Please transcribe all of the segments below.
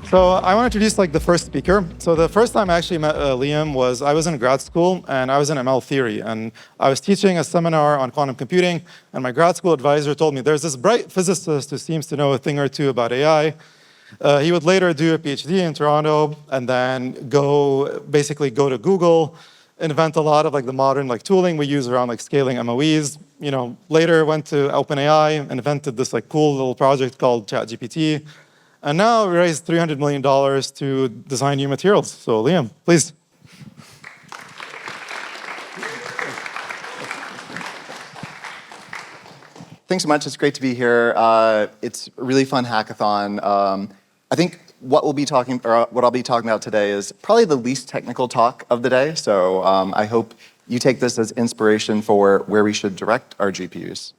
So I want to introduce the first speaker. So the first time I actually met Liam was I was in grad school and I was in ML theory, and I was teaching a seminar on quantum computing, and my grad school advisor told me there's this bright physicist who seems to know a thing or two about AI. He would later do a PhD in Toronto and then basically go to Google, invent a lot of the modern tooling we use around scaling MOEs. Later went to OpenAI, invented this cool little project called ChatGPT. And now we raised $300 million to design new materials. So Liam, please. Thanks so much. It's great to be here. It's a really fun hackathon. I think what I'll be talking about today is probably the least technical talk of the day. So I hope you take this as inspiration for where we should direct our GPUs.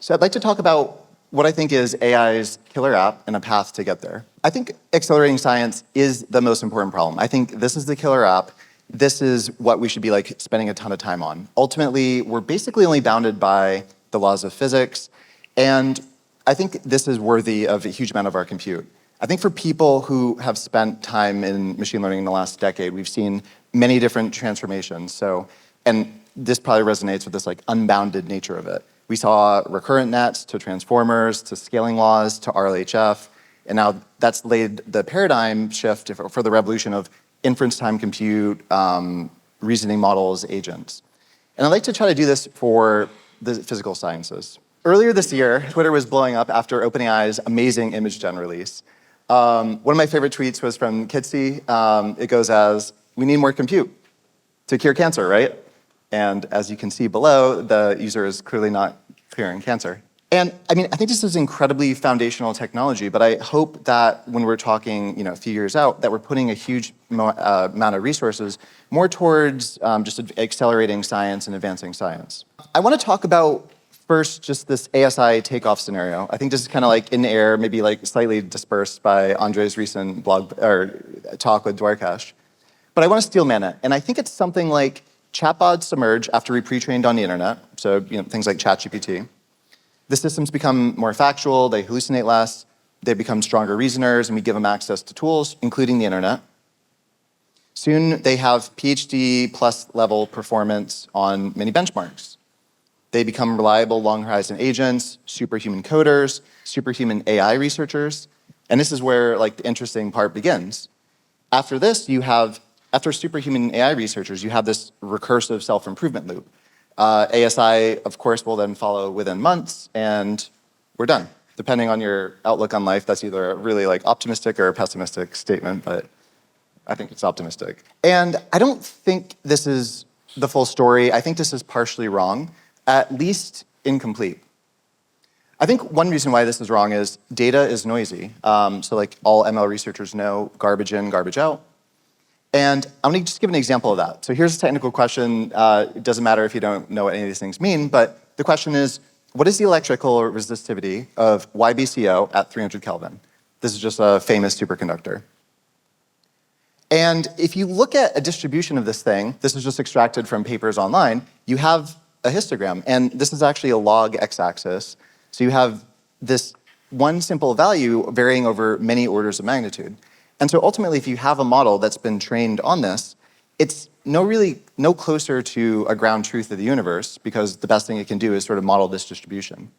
So I'd like to talk about what I think is AI's killer app and a path to get there. I think accelerating science is the most important problem. I think this is the killer app. This is what we should be spending a ton of time on. Ultimately, we're basically only bounded by the laws of physics, and I think this is worthy of a huge amount of our compute. I think for people who have spent time in machine learning in the last decade, we've seen many different transformations. And this probably resonates with this unbounded nature of it. We saw recurrent nets to transformers to scaling laws to RLHF, and now that's laid the paradigm shift for the revolution of inference time compute, reasoning models, agents. And I'd like to try to do this for the physical sciences. Earlier this year, Twitter was blowing up after OpenAI's amazing image gen release. One of my favorite tweets was from Kitsy. It goes as, "We need more compute to cure cancer, right?" And as you can see below, the user is clearly not curing cancer. And I think this is incredibly foundational technology, but I hope that when we're talking a few years out, that we're putting a huge amount of resources more towards just accelerating science and advancing science. I want to talk about first just this ASI takeoff scenario. I think this is kind of in the air, maybe slightly dispersed by Andre's recent blog or talk with Dwarkesh. But I want to steelman it, and I think it's something like chatbots emerge after we pre-trained on the internet, so things like ChatGPT. The systems become more factual, they hallucinate less, they become stronger reasoners, and we give them access to tools, including the internet. Soon, they have PhD plus level performance on many benchmarks. They become reliable long horizon agents, superhuman coders, superhuman AI researchers, and this is where the interesting part begins. After this, after superhuman AI researchers, you have this recursive self-improvement loop. ASI, of course, will then follow within months, and we're done. Depending on your outlook on life, that's either a really optimistic or a pessimistic statement, but I think it's optimistic. And I don't think this is the full story. I think this is partially wrong, at least incomplete. I think one reason why this is wrong is data is noisy. So all ML researchers know garbage in, garbage out. And I'm going to just give an example of that. So here's a technical question. It doesn't matter if you don't know what any of these things mean, but the question is, what is the electrical resistivity of YBCO at 300 Kelvin? This is just a famous superconductor. And if you look at a distribution of this thing, this is just extracted from papers online, you have a histogram. And this is actually a log x-axis. So you have this one simple value varying over many orders of magnitude. And so ultimately, if you have a model that's been trained on this, it's no closer to a ground truth of the universe, because the best thing it can do is sort of model this distribution.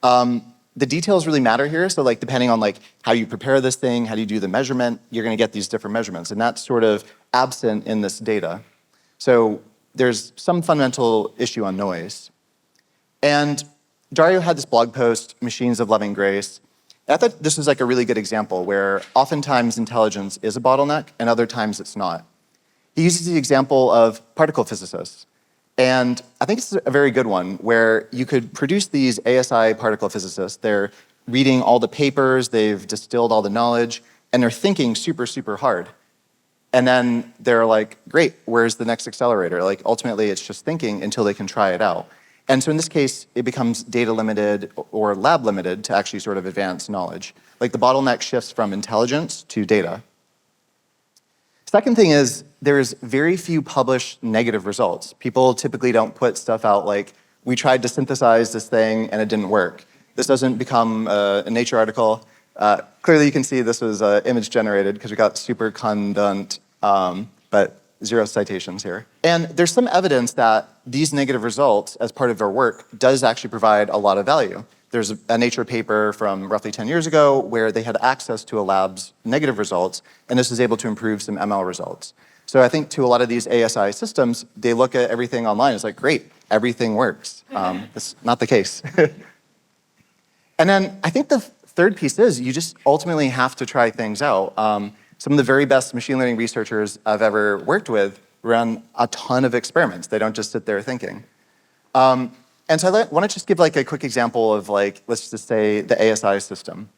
The details really matter here. So depending on how you prepare this thing, how do you do the measurement, you're going to get these different measurements. And that's sort of absent in this data. So there's some fundamental issue on noise. And Dario had this blog post, Machines of Loving Grace. I thought this was a really good example where oftentimes intelligence is a bottleneck and other times it's not. He uses the example of particle physicists. And I think it's a very good one where you could produce these ASI particle physicists. They're reading all the papers, they've distilled all the knowledge, and they're thinking super, super hard. And then they're great, where's the next accelerator? Ultimately, it's just thinking until they can try it out. And so in this case, it becomes data limited or lab limited to actually sort of advance knowledge. The bottleneck shifts from intelligence to data. Second thing is there's very few published negative results. People typically don't put stuff out we tried to synthesize this thing and it didn't work. This doesn't become a Nature article. Clearly, you can see this was image generated because we got super condunt, but 0 citations here. And there's some evidence that these negative results, as part of our work, does actually provide a lot of value. There's a Nature paper from roughly 10 years ago where they had access to a lab's negative results, and this was able to improve some ML results. So I think to a lot of these ASI systems, they look at everything online. It's like, great, everything works. That's not the case. And then I think the third piece is you just ultimately have to try things out. Some of the very best machine learning researchers I've ever worked with run a ton of experiments. They don't just sit there thinking. And so I want to just give like a quick example of like, let's just say the ASI system.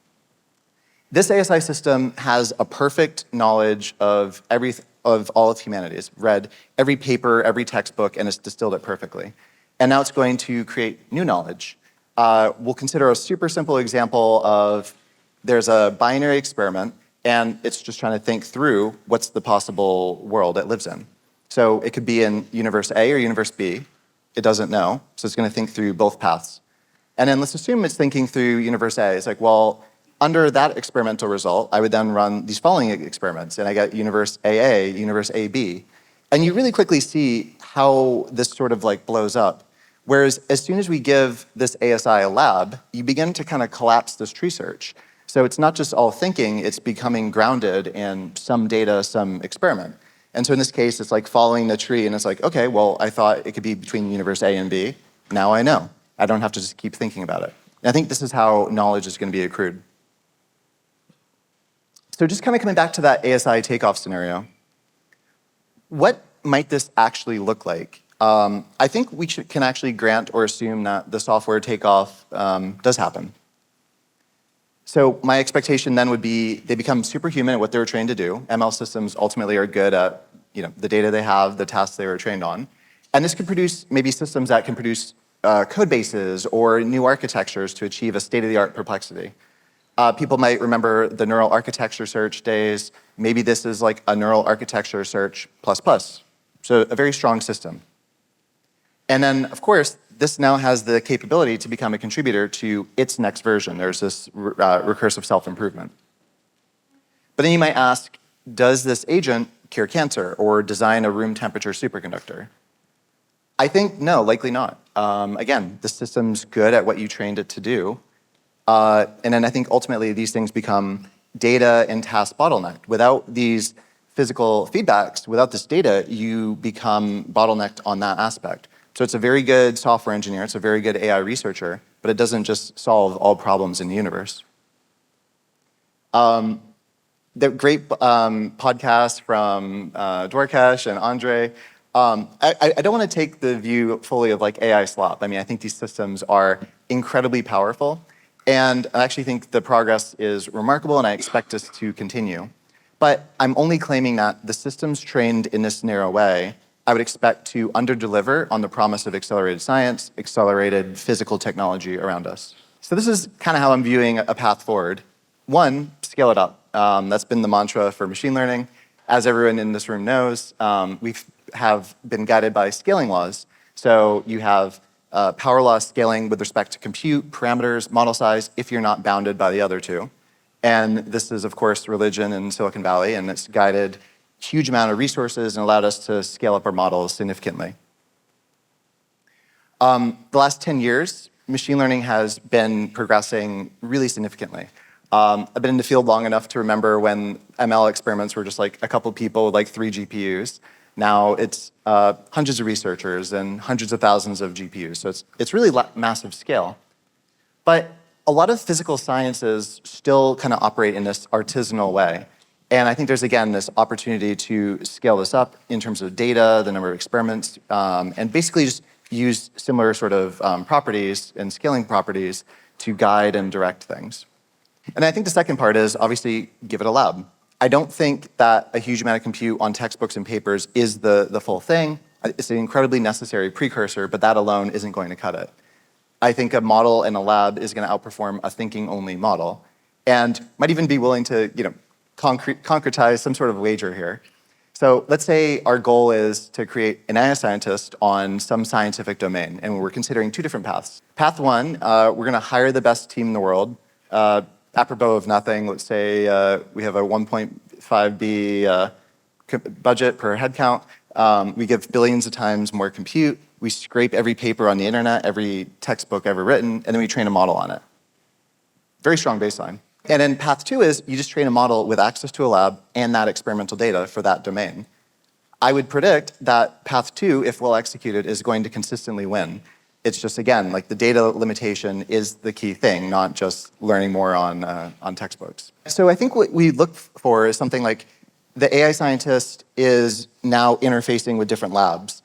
This ASI system has a perfect knowledge of all of humanity. It's read every paper, every textbook, and it's distilled it perfectly. And now it's going to create new knowledge. We'll consider a super simple example of there's a binary experiment, and it's just trying to think through what's the possible world it lives in. So it could be in universe A or universe B. It doesn't know, so it's going to think through both paths. And then let's assume it's thinking through universe A. It's like, well, under that experimental result, I would then run these following experiments, and I got universe AA, universe AB. And you really quickly see how this sort of like blows up. Whereas as soon as we give this ASI a lab, you begin to kind of collapse this tree search. So it's not just all thinking, it's becoming grounded in some data, some experiment. And so in this case, it's like following the tree, and it's like, okay, well, I thought it could be between universe A and B. Now I know. I don't have to just keep thinking about it. And I think this is how knowledge is going to be accrued. So just kind of coming back to that ASI takeoff scenario, what might this actually look like? I think we can actually grant or assume that the software takeoff does happen. So my expectation then would be they become superhuman at what they were trained to do. ML systems ultimately are good at the data they have, the tasks they were trained on. And this could produce maybe systems that can produce code bases or new architectures to achieve a state-of-the-art perplexity. People might remember the neural architecture search days. Maybe this is like a neural architecture search plus. So a very strong system. And then, of course, this now has the capability to become a contributor to its next version. There's this recursive self-improvement. But then you might ask, does this agent cure cancer or design a room temperature superconductor? I think no, likely not. Again, the system's good at what you trained it to do. And then I think ultimately these things become data and task bottlenecked. Without these physical feedbacks, without this data, you become bottlenecked on that aspect. So it's a very good software engineer, it's a very good AI researcher, but it doesn't just solve all problems in the universe. The great podcast from Dwarkesh and Andre. I don't want to take the view fully of like AI slop. I mean, I think these systems are incredibly powerful, and I actually think the progress is remarkable, and I expect this to continue. But I'm only claiming that the systems trained in this narrow way, I would expect to underdeliver on the promise of accelerated science, accelerated physical technology around us. So this is kind of how I'm viewing a path forward. One, scale it up. That's been the mantra for machine learning. As everyone in this room knows, we have been guided by scaling laws. So you have power law scaling with respect to compute, parameters, model size, if you're not bounded by the other two. And this is, of course, religion in Silicon Valley, and it's guided a huge amount of resources and allowed us to scale up our models significantly. The last 10 years, machine learning has been progressing really significantly. I've been in the field long enough to remember when ML experiments were just like a couple people with like 3 GPUs. Now it's hundreds of researchers and hundreds of thousands of GPUs. So it's really massive scale. But a lot of physical sciences still kind of operate in this artisanal way. And I think there's, again, this opportunity to scale this up in terms of data, the number of experiments, and basically just use similar sort of properties and scaling properties to guide and direct things. And I think the second part is obviously give it a lab. I don't think that a huge amount of compute on textbooks and papers is the full thing. It's an incredibly necessary precursor, but that alone isn't going to cut it. I think a model in a lab is going to outperform a thinking-only model, and might even be willing to, concretize some sort of wager here. So let's say our goal is to create an AI scientist on some scientific domain, and we're considering 2 different paths. Path 1, we're going to hire the best team in the world, apropos of nothing, let's say we have a 1.5B budget per headcount. We give billions of times more compute. We scrape every paper on the internet, every textbook ever written, and then we train a model on it. Very strong baseline. And then path 2 is you just train a model with access to a lab and that experimental data for that domain. I would predict that path 2, if well executed, is going to consistently win. It's just, again, like the data limitation is the key thing, not just learning more on textbooks. So I think what we look for is something like the AI scientist is now interfacing with different labs.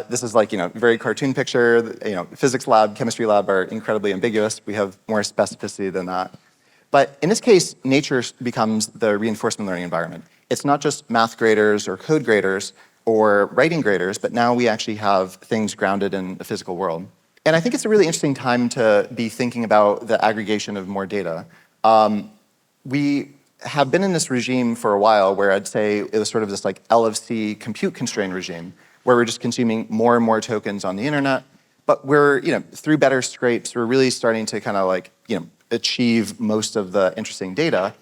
This is like, very cartoon picture. Physics lab, chemistry lab are incredibly ambiguous. We have more specificity than that. But in this case, nature becomes the reinforcement learning environment. It's not just math graders or code graders or writing graders, but now we actually have things grounded in the physical world. And I think it's a really interesting time to be thinking about the aggregation of more data. We have been in this regime for a while where I'd say it was sort of this like L of C compute constrained regime, where we're just consuming more and more tokens on the internet. But we're, through better scrapes, we're really starting to kind of like, achieve most of the interesting data.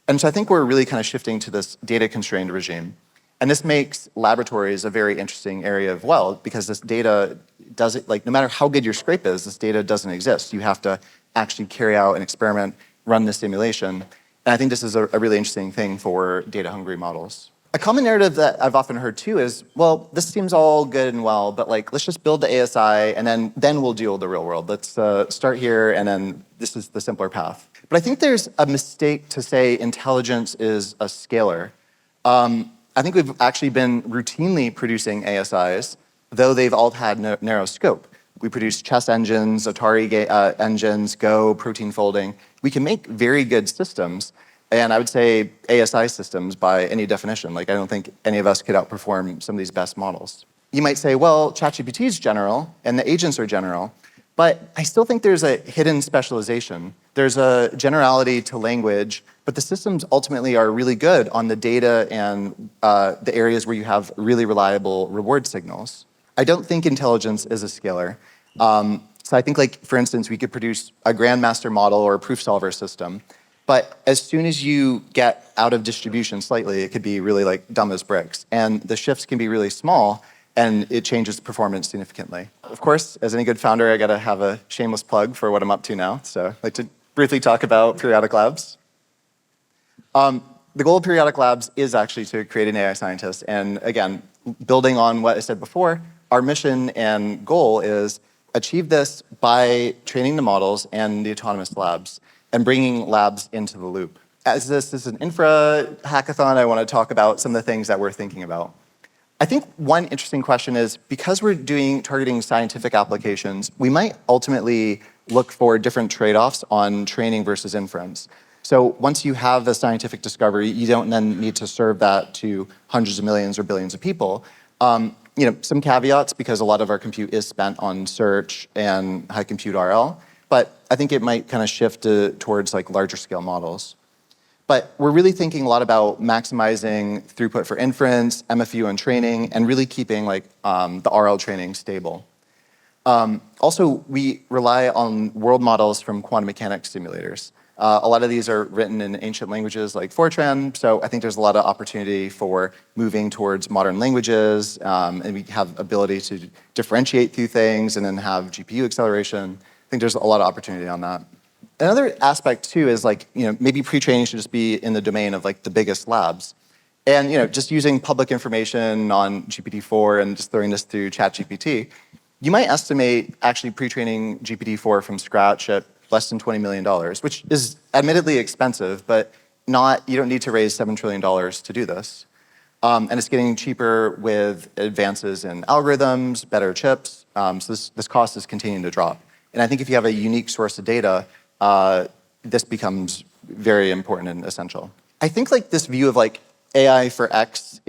And so I think we're really kind of shifting to this data constrained regime. And this makes laboratories a very interesting area of well, because this data doesn't, like, no matter how good your scrape is, this data doesn't exist. You have to actually carry out an experiment, run the simulation. And I think this is a really interesting thing for data hungry models. A common narrative that I've often heard too is, well, this seems all good and well, but like, let's just build the ASI and then we'll deal with the real world. Let's start here and then this is the simpler path. But I think there's a mistake to say intelligence is a scalar. I think we've actually been routinely producing ASIs, though they've all had narrow scope. We produce chess engines, Atari engines, Go, protein folding. We can make very good systems. And I would say ASI systems by any definition. Like, I don't think any of us could outperform some of these best models. You might say, well, ChatGPT is general and the agents are general, but I still think there's a hidden specialization. There's a generality to language, but the systems ultimately are really good on the data and the areas where you have really reliable reward signals. I don't think intelligence is a scalar. So I think, like, for instance, we could produce a grandmaster model or a proof solver system. But as soon as you get out of distribution slightly, it could be really like dumb as bricks. And the shifts can be really small, and it changes performance significantly. Of course, as any good founder, I gotta have a shameless plug for what I'm up to now. So I'd like to briefly talk about periodic labs. The goal of periodic labs is actually to create an AI scientist. And again, building on what I said before, our mission and goal is achieve this by training the models and the autonomous labs, and bringing labs into the loop. As this is an infra hackathon, I want to talk about some of the things that we're thinking about. I think one interesting question is, because we're targeting scientific applications, we might ultimately look for different trade-offs on training versus inference. So once you have a scientific discovery, you don't then need to serve that to hundreds of millions or billions of people. Some caveats, because a lot of our compute is spent on search and high compute RL. But I think it might kind of shift towards like larger scale models. But we're really thinking a lot about maximizing throughput for inference, MFU and training, and really keeping like the RL training stable. Also, we rely on world models from quantum mechanics simulators. A lot of these are written in ancient languages like Fortran, so I think there's a lot of opportunity for moving towards modern languages, and we have ability to differentiate through things and then have GPU acceleration. I think there's a lot of opportunity on that. Another aspect too is like, maybe pre-training should just be in the domain of like the biggest labs. And just using public information on GPT-4 and just throwing this through ChatGPT, you might estimate actually pre-training GPT-4 from scratch at less than $20 million, which is admittedly expensive, but you don't need to raise $7 trillion to do this. And it's getting cheaper with advances in algorithms, better chips, so this cost is continuing to drop. And I think if you have a unique source of data, this becomes very important and essential. I think like this view of like AI for X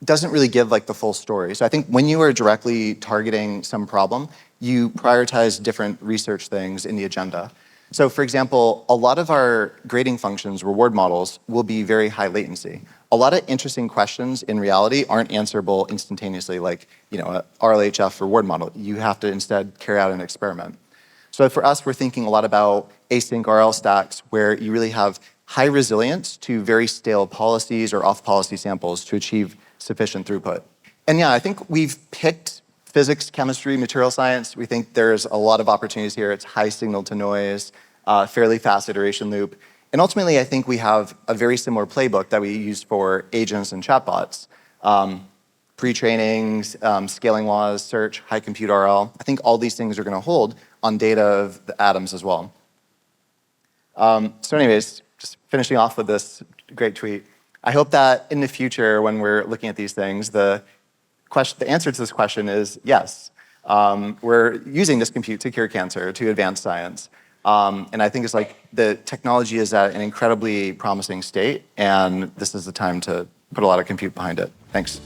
doesn't really give like the full story. So I think when you are directly targeting some problem, you prioritize different research things in the agenda. So for example, a lot of our grading functions, reward models, will be very high latency. A lot of interesting questions in reality aren't answerable instantaneously, like a RLHF reward model. You have to instead carry out an experiment. So for us, we're thinking a lot about async RL stacks where you really have high resilience to very stale policies or off-policy samples to achieve sufficient throughput. And yeah, I think we've picked physics, chemistry, material science. We think there's a lot of opportunities here. It's high signal to noise, fairly fast iteration loop. And ultimately, I think we have a very similar playbook that we use for agents and chatbots. Pre-trainings, scaling laws, search, high compute RL. I think all these things are going to hold on data of the atoms as well. So anyways, just finishing off with this great tweet. I hope that in the future, when we're looking at these things, the answer to this question is yes. We're using this compute to cure cancer, to advance science. And I think it's like the technology is at an incredibly promising state, and this is the time to put a lot of compute behind it. Thanks.